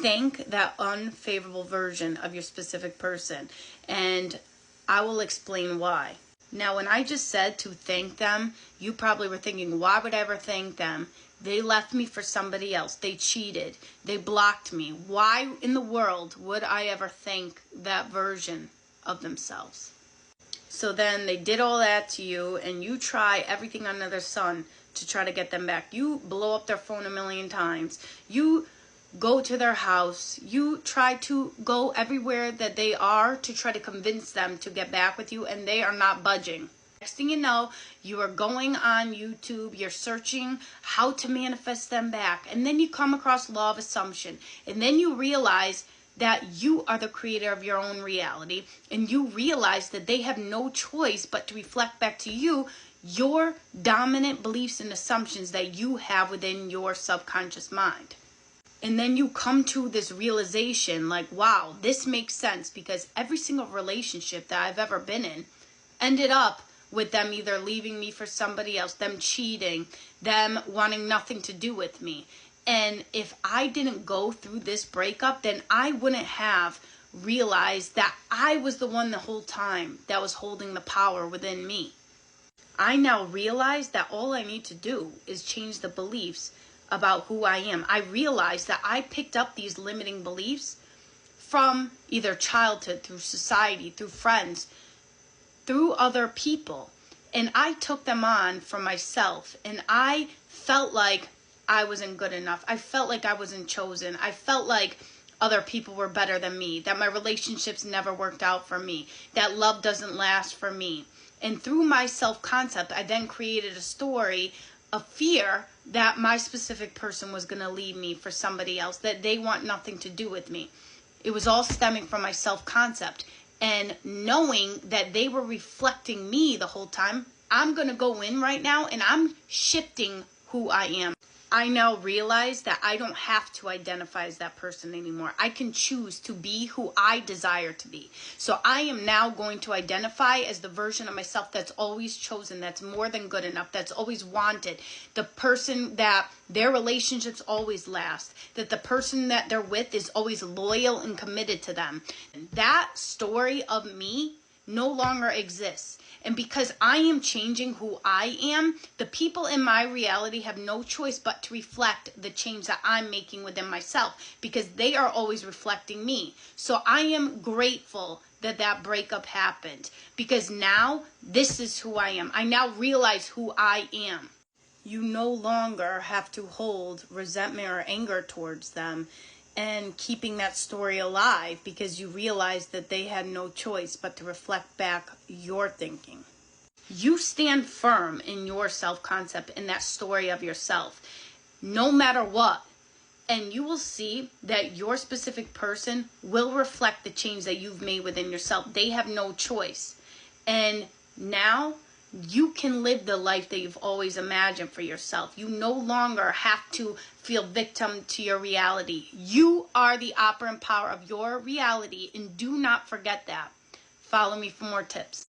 thank that unfavorable version of your specific person. And I will explain why. Now, when I just said to thank them, you probably were thinking, why would I ever thank them? They left me for somebody else. They cheated. They blocked me. Why in the world would I ever thank that version of themselves? So then they did all that to you, and you try everything under the sun to try to get them back. You blow up their phone a million times. You go to their house. You try to go everywhere that they are to try to convince them to get back with you, and they are not budging. Next thing you know, you are going on YouTube, you're searching how to manifest them back, and then you come across law of assumption, and then you realize that you are the creator of your own reality, and you realize that they have no choice but to reflect back to you your dominant beliefs and assumptions that you have within your subconscious mind. And then you come to this realization like, wow, this makes sense, because every single relationship that I've ever been in ended up with them either leaving me for somebody else, them cheating, them wanting nothing to do with me. And if I didn't go through this breakup, then I wouldn't have realized that I was the one the whole time that was holding the power within me. I now realize that all I need to do is change the beliefs about who I am. I realize that I picked up these limiting beliefs from either childhood, through society, through friends, through other people. And I took them on for myself. And I felt like I wasn't good enough. I felt like I wasn't chosen. I felt like other people were better than me, that my relationships never worked out for me, that love doesn't last for me. And through my self-concept, I then created a story of fear that my specific person was going to leave me for somebody else, that they want nothing to do with me. It was all stemming from my self-concept. And knowing that they were reflecting me the whole time, I'm going to go in right now and I'm shifting who I am. I now realize that I don't have to identify as that person anymore. I can choose to be who I desire to be. So I am now going to identify as the version of myself that's always chosen, that's more than good enough, that's always wanted, the person that their relationships always last, that the person that they're with is always loyal and committed to them. That story of me no longer exists. And because I am changing who I am, the people in my reality have no choice but to reflect the change that I'm making within myself, because they are always reflecting me. So I am grateful that that breakup happened, because now this is who I am. I now realize who I am. You no longer have to hold resentment or anger towards them and keeping that story alive, because you realize that they had no choice but to reflect back your thinking. You stand firm in your self-concept, in that story of yourself, no matter what. And you will see that your specific person will reflect the change that you've made within yourself. They have no choice. And now you can live the life that you've always imagined for yourself. You no longer have to feel victim to your reality. You are the operant power of your reality, and do not forget that. Follow me for more tips.